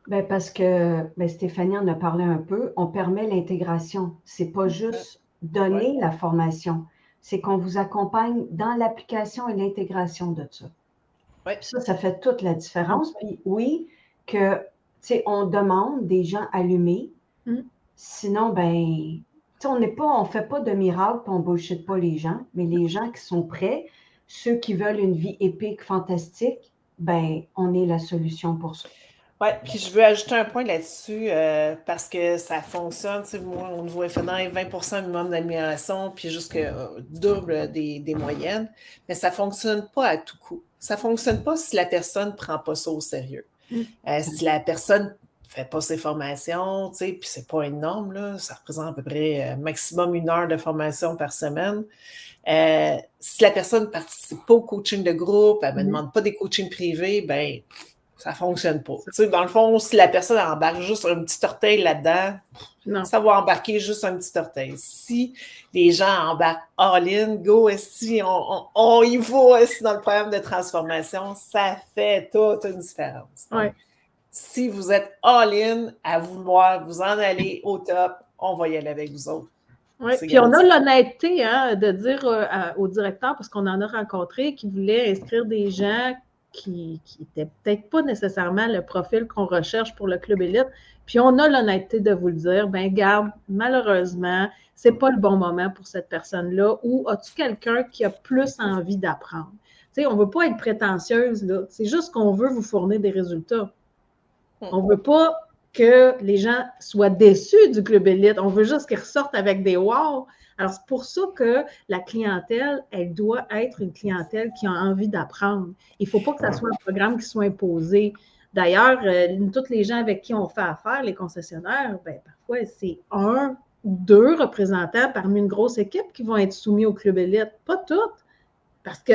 Ben parce que Stéphanie en a parlé un peu, on permet l'intégration. C'est pas juste donner la formation, c'est qu'on vous accompagne dans l'application et l'intégration de ça. Oui. Ça fait toute la différence. Puis oui, que on demande des gens allumés. Sinon, on ne fait pas de miracle, on ne bullshit pas les gens, mais les gens qui sont prêts, ceux qui veulent une vie épique, fantastique, on est la solution pour ça. Oui, puis je veux ajouter un point là-dessus parce que ça fonctionne. Moi, au niveau FNA, 20% minimum d'amélioration, puis jusque double des moyennes. Mais ça ne fonctionne pas à tout coup. Ça ne fonctionne pas si la personne ne prend pas ça au sérieux. Si la personne ne fait pas ses formations, puis c'est pas énorme, là, ça représente à peu près maximum 1 heure de formation par semaine. Si la personne ne participe pas au coaching de groupe, elle ne me demande pas des coachings privés, ça ne fonctionne pas. Dans le fond, si la personne embarque juste un petit orteil là-dedans, ça va embarquer juste un petit orteil. Si les gens embarquent all-in, go, on y va dans le programme de transformation, ça fait toute une différence. Donc, si vous êtes all-in à vouloir vous en aller au top, on va y aller avec vous autres. Oui, puis on a l'honnêteté de dire au directeur, parce qu'on en a rencontré, qui voulait inscrire des gens qui n'étaient peut-être pas nécessairement le profil qu'on recherche pour le club élite. Puis on a l'honnêteté de vous le dire, garde, malheureusement, c'est pas le bon moment pour cette personne-là, ou as-tu quelqu'un qui a plus envie d'apprendre? On ne veut pas être prétentieuse, là. C'est juste qu'on veut vous fournir des résultats. On ne veut pas que les gens soient déçus du club élite. On veut juste qu'ils ressortent avec des wow. Alors, c'est pour ça que la clientèle, elle doit être une clientèle qui a envie d'apprendre. Il ne faut pas que ça soit un programme qui soit imposé. D'ailleurs, tous les gens avec qui on fait affaire, les concessionnaires, parfois, c'est 1 ou 2 représentants parmi une grosse équipe qui vont être soumis au club élite. Pas toutes. Parce que,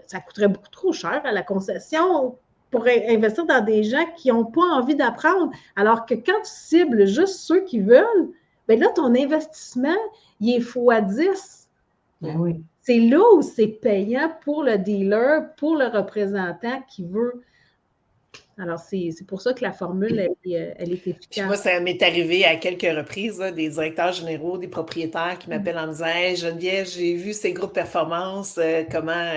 ça coûterait beaucoup trop cher à la concession pour investir dans des gens qui n'ont pas envie d'apprendre. Alors que quand tu cibles juste ceux qui veulent, là, ton investissement, il est x10. Oui. C'est là où c'est payant pour le dealer, pour le représentant qui veut. Alors, c'est pour ça que la formule, elle est efficace. Puis moi, ça m'est arrivé à quelques reprises, des directeurs généraux, des propriétaires qui m'appellent en me disant « Hey, Geneviève, j'ai vu ces groupes performance, comment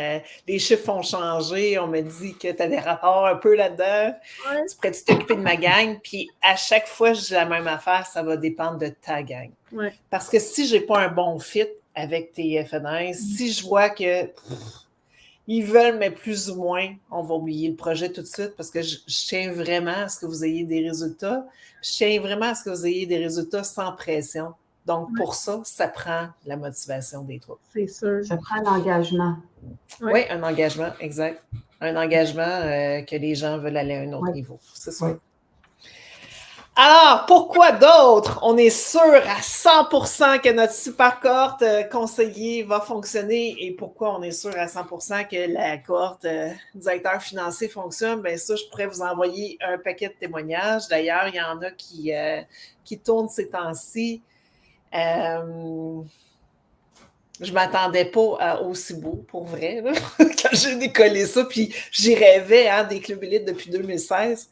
les chiffres ont changé. On m'a dit que tu as des rapports un peu là-dedans. Tu pourrais-tu t'occuper de ma gang? » Puis à chaque fois, je dis la même affaire, ça va dépendre de ta gang. Parce que si je n'ai pas un bon fit avec tes FNS, si je vois que... ils veulent, mais plus ou moins, on va oublier le projet tout de suite parce que je tiens vraiment à ce que vous ayez des résultats. Je tiens vraiment à ce que vous ayez des résultats sans pression. Donc, pour ça, ça prend la motivation des troupes. C'est sûr. Ça prend l'engagement. Oui, un engagement, exact. Un engagement que les gens veulent aller à un autre niveau. C'est ça. Alors, pourquoi d'autres? On est sûr à 100% que notre super cohorte conseiller va fonctionner. Et pourquoi on est sûr à 100% que la cohorte directeur financier fonctionne? Bien ça, je pourrais vous envoyer un paquet de témoignages. D'ailleurs, il y en a qui tournent ces temps-ci. Je ne m'attendais pas à aussi beau, pour vrai, là, quand j'ai décollé ça. Puis j'y rêvais des clubs élites depuis 2016.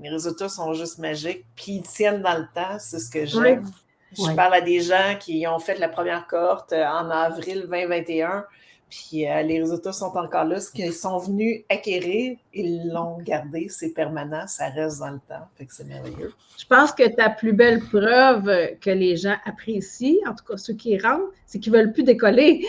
Les résultats sont juste magiques, puis ils tiennent dans le temps, c'est ce que j'aime. Je parle à des gens qui ont fait la première cohorte en avril 2021, puis Puis les résultats sont encore là. Ce qu'ils sont venus acquérir, ils l'ont gardé. C'est permanent, ça reste dans le temps. Fait que c'est merveilleux. Je pense que ta plus belle preuve que les gens apprécient, en tout cas ceux qui rentrent, c'est qu'ils ne veulent plus décoller.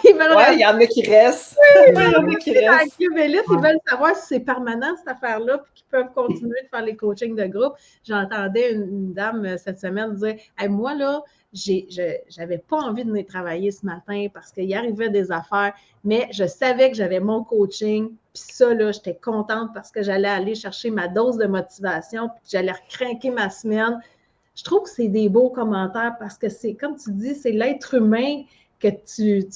Oui, il y en a qui restent. Il y en a qui restent. Ils veulent savoir si c'est permanent, cette affaire-là, puis qu'ils peuvent continuer de faire les coachings de groupe. J'entendais une dame cette semaine dire hey, moi, là, j'avais pas envie de venir travailler ce matin parce qu'il arrivait des affaires, mais je savais que j'avais mon coaching, puis ça, là, j'étais contente parce que j'allais aller chercher ma dose de motivation, puis que j'allais recrinquer ma semaine. Je trouve que c'est des beaux commentaires parce que c'est, comme tu dis, c'est l'être humain que tu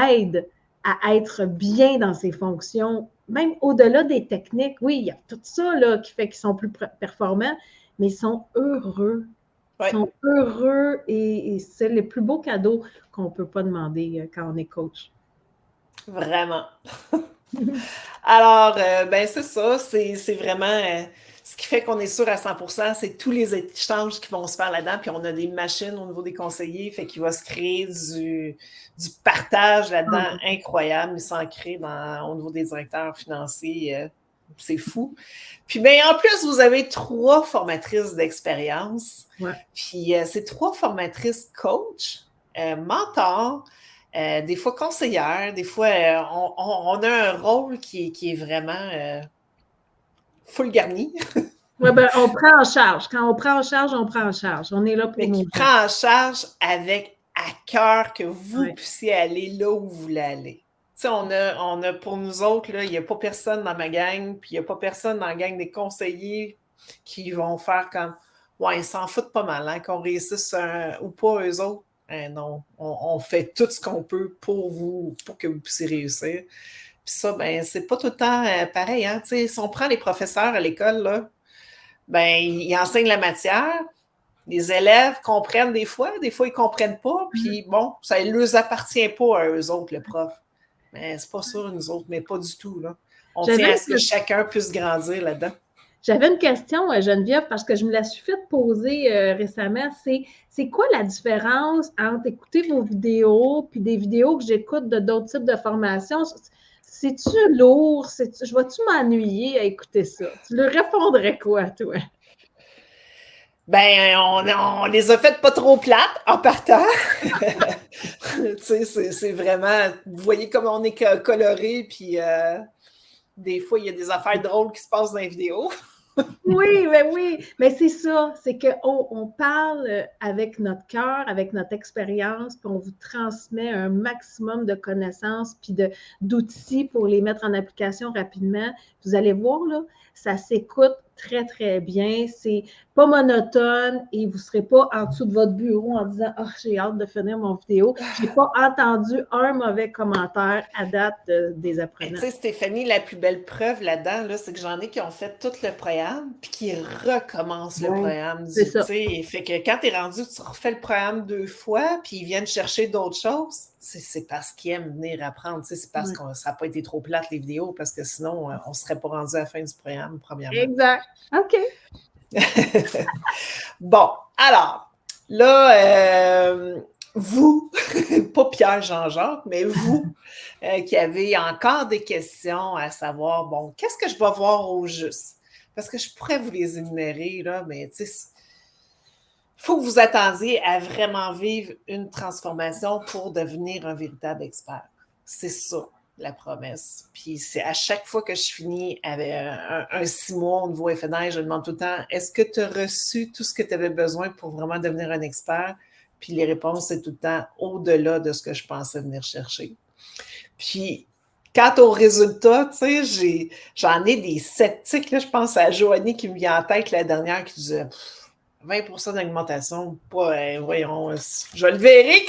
aides à être bien dans ses fonctions, même au-delà des techniques. Oui, il y a tout ça là, qui fait qu'ils sont plus performants, mais ils sont heureux. Ils sont heureux et c'est le plus beau cadeau qu'on ne peut pas demander quand on est coach. Vraiment. Alors, ben c'est ça, c'est vraiment ce qui fait qu'on est sûr à 100%, c'est tous les échanges qui vont se faire là-dedans, puis on a des machines au niveau des conseillers, fait qu'il va se créer du partage là-dedans incroyable, il s'en crée au niveau des directeurs financiers, c'est fou. Puis bien, en plus, vous avez 3 formatrices d'expérience, puis ces 3 formatrices coach, mentors, des fois conseillères, des fois on a un rôle qui est vraiment full garni. Oui, ben, on prend en charge. Quand on prend en charge, on prend en charge. On est là pour nous. Mais qui prend en charge avec à cœur que vous puissiez aller là où vous voulez aller. Tu sais, on a pour nous autres, là, il n'y a pas personne dans ma gang, puis il n'y a pas personne dans la gang des conseillers qui vont faire comme ouais, ils s'en foutent pas mal, hein, qu'on réussisse ou pas eux autres. Non, on fait tout ce qu'on peut pour vous, pour que vous puissiez réussir. Puis ça, ben, c'est pas tout le temps pareil, hein. Tu sais, si on prend les professeurs à l'école, là, ben, ils enseignent la matière, les élèves comprennent des fois ils comprennent pas, puis bon, ça ne leur appartient pas à eux autres, le prof. Mais c'est pas sûr, nous autres, mais pas du tout, là. On tient à ce que chacun puisse grandir là-dedans. J'avais une question, Geneviève, parce que je me la suis fait poser récemment. C'est quoi la différence entre écouter vos vidéos puis des vidéos que j'écoute de d'autres types de formations? C'est-tu lourd? Je vais-tu m'ennuyer à écouter ça? Tu leur répondrais quoi, toi? Ben, on les a faites pas trop plates en partant. Tu sais, c'est vraiment... Vous voyez comment on est coloré, puis des fois, il y a des affaires drôles qui se passent dans les vidéos. Oui, mais c'est ça, c'est qu'on parle avec notre cœur, avec notre expérience, puis on vous transmet un maximum de connaissances puis d'outils pour les mettre en application rapidement. Vous allez voir, là, ça s'écoute très, très bien. C'est pas monotone et vous ne serez pas en dessous de votre bureau en disant « Oh, j'ai hâte de finir mon vidéo. » Je n'ai pas entendu un mauvais commentaire à date des apprenants. Tu sais, Stéphanie, la plus belle preuve là-dedans, là, c'est que j'en ai qui ont fait tout le programme puis qui recommencent le programme. C'est ça. Fait que quand tu es rendu, tu refais le programme 2 fois puis ils viennent chercher d'autres choses. C'est parce qu'ils aiment venir apprendre. C'est parce que ça n'a pas été trop plate, les vidéos, parce que sinon, on ne serait pas rendu à la fin du programme, premièrement. Exact. OK. Bon, alors, là, vous, pas Pierre Jean-Jacques, mais vous qui avez encore des questions à savoir, bon, qu'est-ce que je vais voir au juste? Parce que je pourrais vous les énumérer, là, mais tu sais, il faut que vous attendiez à vraiment vivre une transformation pour devenir un véritable expert. C'est ça, la promesse. Puis c'est à chaque fois que je finis avec un 6 mois au niveau FNR, je demande tout le temps, est-ce que tu as reçu tout ce que tu avais besoin pour vraiment devenir un expert? Puis les réponses, c'est tout le temps au-delà de ce que je pensais venir chercher. Puis, quant aux résultats, tu sais, j'en ai des sceptiques. Là, je pense à Joanie qui me vient en tête la dernière qui disait 20% d'augmentation, pas, voyons, je le verrai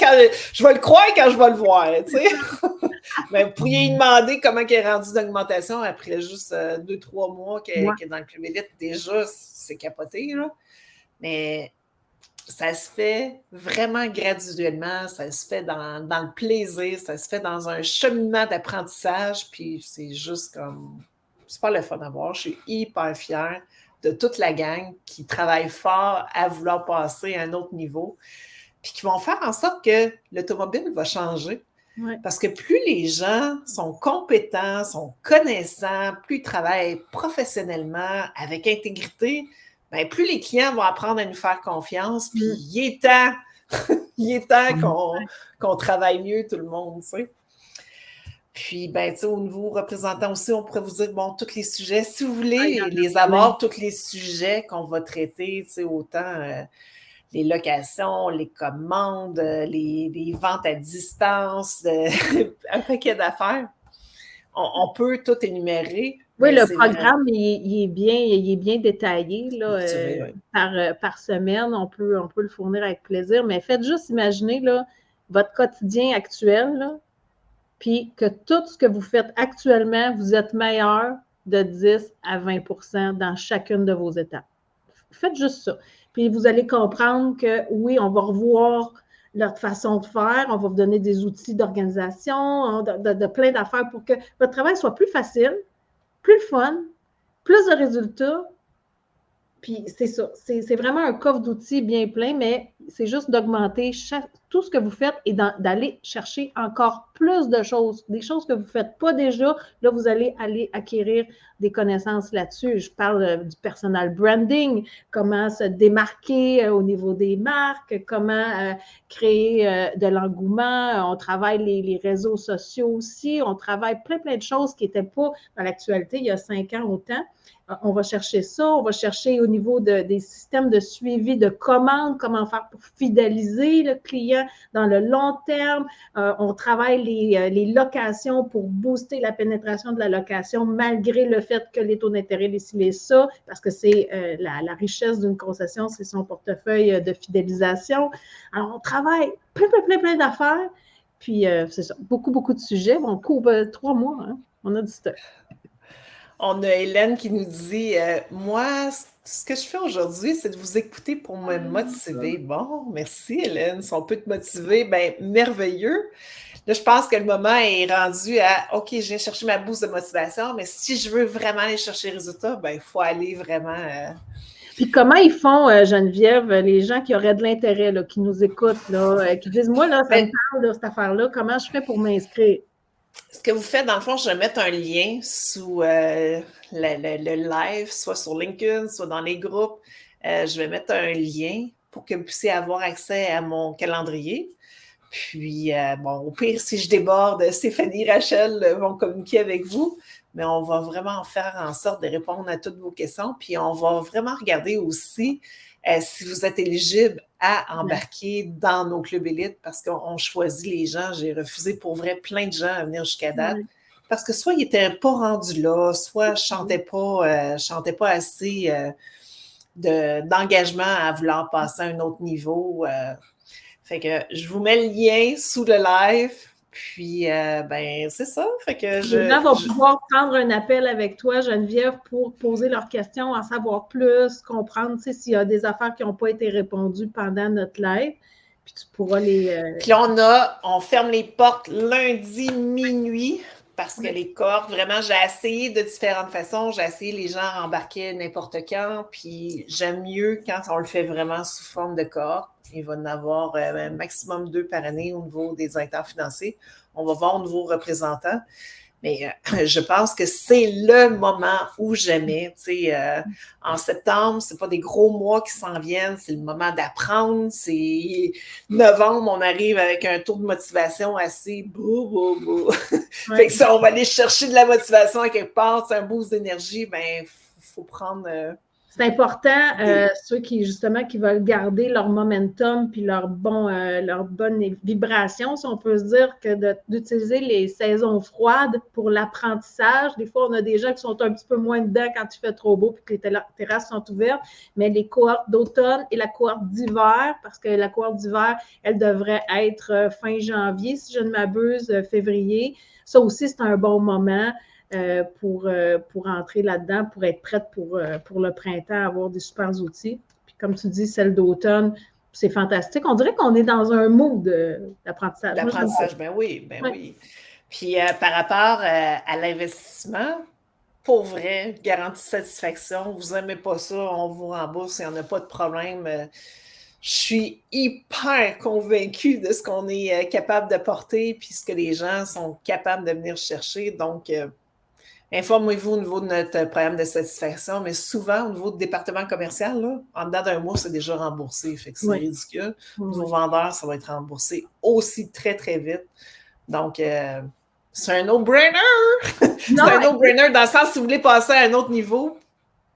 je vais le croire quand je vais le voir, tu sais. Mais vous pourriez lui demander comment elle est rendue d'augmentation après juste 2-3 mois qu'elle est dans le club élite. Déjà, c'est capoté, là. Mais ça se fait vraiment graduellement, ça se fait dans le plaisir, ça se fait dans un cheminement d'apprentissage, puis c'est juste comme... C'est pas le fun à voir. Je suis hyper fière de toute la gang qui travaille fort à vouloir passer à un autre niveau, puis qui vont faire en sorte que l'automobile va changer. Ouais. Parce que plus les gens sont compétents, sont connaissants, plus ils travaillent professionnellement, avec intégrité, bien, plus les clients vont apprendre à nous faire confiance. Puis il est temps qu'on travaille mieux, tout le monde, tu sais. Puis, ben, tu sais, au niveau représentant aussi, on pourrait vous dire, bon, tous les sujets, si vous voulez les avoir, tous les sujets qu'on va traiter, tu sais, autant les locations, les commandes, les ventes à distance, un paquet d'affaires. On peut tout énumérer. Oui, Mais le c'est programme, il est bien détaillé là, oui. par semaine. On peut le fournir avec plaisir, mais faites juste imaginer là, votre quotidien actuel, là, puis que tout ce que vous faites actuellement, vous êtes meilleur de 10 à 20 dans chacune de vos étapes. Faites juste ça. Puis vous allez comprendre que oui, on va revoir notre façon de faire, on va vous donner des outils d'organisation, de plein d'affaires pour que votre travail soit plus facile, plus le fun, plus de résultats. Puis c'est ça, c'est vraiment un coffre d'outils bien plein, mais c'est juste d'augmenter tout ce que vous faites et d'aller chercher encore plus de choses, des choses que vous ne faites pas déjà. Là, vous allez aller acquérir des connaissances là-dessus. Je parle du personal branding, comment se démarquer au niveau des marques, comment créer de l'engouement. On travaille les réseaux sociaux aussi. On travaille plein de choses qui n'étaient pas dans l'actualité il y a 5 ans autant. On va chercher ça, on va chercher au niveau des systèmes de suivi de commandes, comment faire pour fidéliser le client dans le long terme. On travaille les locations pour booster la pénétration de la location malgré le fait que les taux d'intérêt, les ci, les ça, parce que c'est la richesse d'une concession, c'est son portefeuille de fidélisation. Alors, on travaille plein d'affaires. Puis, c'est ça, beaucoup de sujets. On couvre 3 mois, hein? On a du stock. On a Hélène qui nous dit moi, ce que je fais aujourd'hui, c'est de vous écouter pour me motiver. Bon, merci Hélène. Si on peut te motiver, ben merveilleux. Là, je pense que le moment est rendu à OK, je viens chercher ma boost de motivation, mais si je veux vraiment aller chercher les résultats, ben il faut aller vraiment. Puis comment ils font, Geneviève, les gens qui auraient de l'intérêt, là, qui nous écoutent, là, qui disent moi, là, ça me parle de cette affaire-là, comment je fais pour m'inscrire? Ce que vous faites, dans le fond, je vais mettre un lien sous le live, soit sur LinkedIn, soit dans les groupes. Je vais mettre un lien pour que vous puissiez avoir accès à mon calendrier. Puis, bon, au pire, si je déborde, Stéphanie et Rachel vont communiquer avec vous, mais on va vraiment faire en sorte de répondre à toutes vos questions. Puis, on va vraiment regarder aussi si vous êtes éligible à embarquer dans nos clubs élites parce qu'on choisit les gens. J'ai refusé pour vrai plein de gens à venir jusqu'à date parce que soit ils n'étaient pas rendus là, soit je ne chantais pas assez d'engagement à vouloir passer à un autre niveau. Fait que je vous mets le lien sous le live. Puis, ben, c'est ça. Fait que les gens vont pouvoir prendre un appel avec toi, Geneviève, pour poser leurs questions, en savoir plus, comprendre s'il y a des affaires qui n'ont pas été répondues pendant notre live. Puis tu pourras les. Puis là, on ferme les portes lundi minuit parce que les cohortes, vraiment, j'ai essayé de différentes façons. J'ai essayé les gens à embarquer n'importe quand. Puis j'aime mieux quand on le fait vraiment sous forme de cohorte. Il va y en avoir un maximum 2 par année au niveau des directeurs financiers. On va voir au niveau représentant. Mais je pense que c'est le moment où jamais. En septembre, c'est pas des gros mois qui s'en viennent, c'est le moment d'apprendre. C'est novembre, on arrive avec un taux de motivation assez Fait que ça, on va aller chercher de la motivation à quelque part, c'est un boost d'énergie, ben faut prendre. C'est important, ceux qui veulent garder leur momentum puis leur bonne vibration, si on peut se dire, que d'utiliser les saisons froides pour l'apprentissage. Des fois, on a des gens qui sont un petit peu moins dedans quand il fait trop beau puis que les terrasses sont ouvertes, mais les cohortes d'automne et la cohorte d'hiver, parce que la cohorte d'hiver, elle devrait être fin janvier, si je ne m'abuse, février. Ça aussi, c'est un bon moment. Pour entrer là-dedans, pour être prête pour le printemps, avoir des super outils. Puis comme tu dis, celle d'automne, c'est fantastique. On dirait qu'on est dans un mood d'apprentissage. L'apprentissage, ben oui. Puis par rapport à l'investissement, pour vrai, garantie de satisfaction, vous n'aimez pas ça, on vous rembourse, il n'y en a pas de problème. je suis hyper convaincue de ce qu'on est capable d'apporter puis ce que les gens sont capables de venir chercher. Donc, informez-vous au niveau de notre programme de satisfaction, mais souvent, au niveau du département commercial, là, en dedans d'un mois, c'est déjà remboursé. Fait que c'est ridicule. Vos vendeurs, ça va être remboursé aussi très, très vite. Donc, c'est un no-brainer! C'est un no-brainer dans le sens, si vous voulez passer à un autre niveau,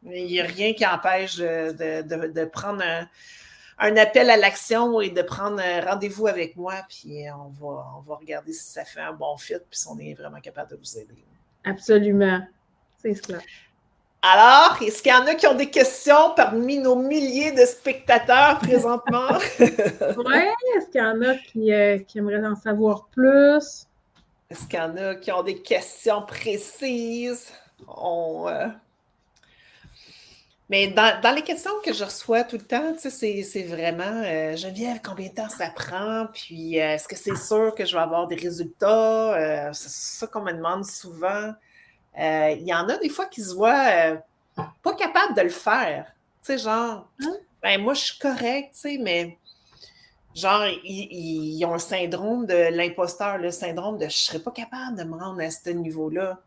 il n'y a rien qui empêche de prendre un appel à l'action et de prendre rendez-vous avec moi, puis on va regarder si ça fait un bon fit, puis si on est vraiment capable de vous aider. Absolument. C'est cela. Alors, est-ce qu'il y en a qui ont des questions parmi nos milliers de spectateurs présentement? Oui, est-ce qu'il y en a qui aimeraient en savoir plus? Est-ce qu'il y en a qui ont des questions précises? Mais dans les questions que je reçois tout le temps, tu sais, c'est vraiment Geneviève, combien de temps ça prend? Puis est-ce que c'est sûr que je vais avoir des résultats? C'est ça qu'on me demande souvent. Il y en a des fois qui se voient pas capables de le faire. Tu sais, genre, ben moi, je suis correcte, tu sais, mais genre, ils ont le syndrome de l'imposteur, le syndrome de je serais pas capable de me rendre à ce niveau-là.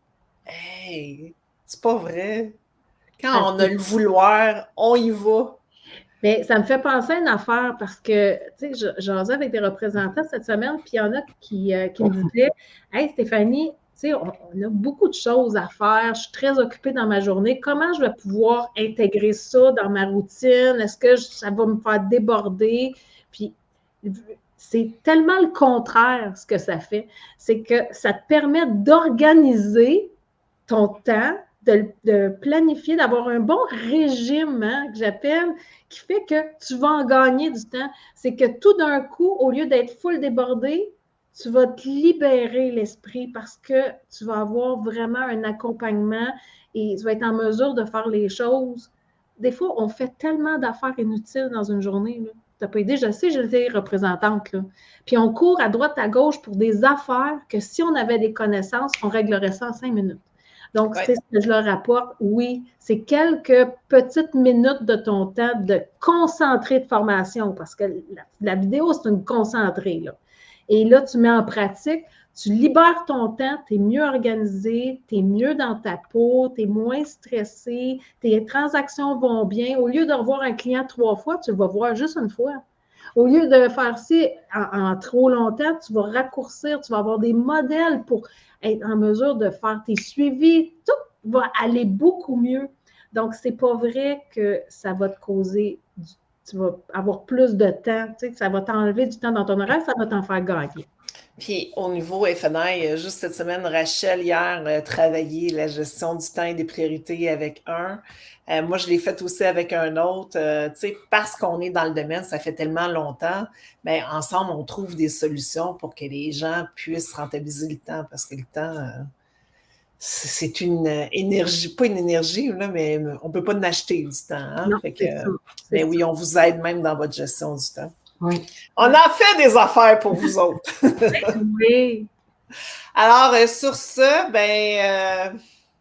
Hey, c'est pas vrai. Quand on a le vouloir, on y va. Mais ça me fait penser à une affaire parce que, tu sais, j'asais avec des représentants cette semaine, puis il y en a qui me disaient « Hey Stéphanie, tu sais, on a beaucoup de choses à faire, je suis très occupée dans ma journée. Comment je vais pouvoir intégrer ça dans ma routine? Est-ce que ça va me faire déborder? » Puis c'est tellement le contraire ce que ça fait. C'est que ça te permet d'organiser ton temps, de planifier, d'avoir un bon régime, que j'appelle, qui fait que tu vas en gagner du temps. C'est que tout d'un coup, au lieu d'être full débordé, tu vas te libérer l'esprit parce que tu vas avoir vraiment un accompagnement et tu vas être en mesure de faire les choses. Des fois, on fait tellement d'affaires inutiles dans une journée. Tu n'as pas idée, je sais, j'étais représentante. Là. Puis on court à droite, à gauche pour des affaires que si on avait des connaissances, on réglerait ça en 5 minutes. Donc, c'est ce que je leur apporte. Oui, c'est quelques petites minutes de ton temps de concentré de formation parce que la vidéo, c'est une concentrée. Là. Et là, tu mets en pratique, tu libères ton temps, tu es mieux organisé, tu es mieux dans ta peau, tu es moins stressé, tes transactions vont bien. Au lieu de revoir un client 3 fois, tu le vas voir juste une fois. Au lieu de faire ça en trop longtemps, tu vas raccourcir, tu vas avoir des modèles pour être en mesure de faire tes suivis. Tout va aller beaucoup mieux. Donc, c'est pas vrai que ça va te causer, tu vas avoir plus de temps, tu sais, que ça va t'enlever du temps dans ton horaire, ça va t'en faire gagner. Puis au niveau FNI, juste cette semaine, Rachel hier travaillé la gestion du temps et des priorités avec un. Moi, je l'ai fait aussi avec un autre. Tu sais, parce qu'on est dans le domaine, ça fait tellement longtemps, mais ensemble, on trouve des solutions pour que les gens puissent rentabiliser le temps parce que le temps, c'est une énergie, pas une énergie, là, mais on ne peut pas l'acheter du temps. Hein? Non, fait que, mais oui, on vous aide même dans votre gestion du temps. Oui. On a fait des affaires pour vous autres. Oui. Alors, sur ce,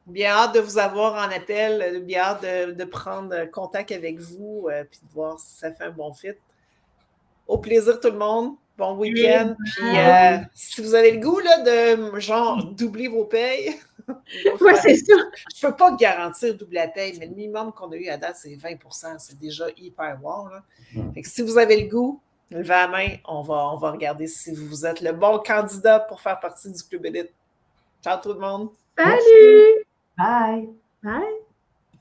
bien hâte de vous avoir en appel, bien hâte de prendre contact avec vous puis de voir si ça fait un bon fit. Au plaisir tout le monde. Bon week-end. Puis si vous avez le goût là, de genre doubler vos payes. Oui, c'est ça. Je ne peux pas garantir doubler la paye, mais le minimum qu'on a eu à date, c'est 20%. C'est déjà hyper wow. Là. Fait que si vous avez le goût, levez la main, on va regarder si vous êtes le bon candidat pour faire partie du Club Élite. Ciao tout le monde. Salut! Bye! Bye!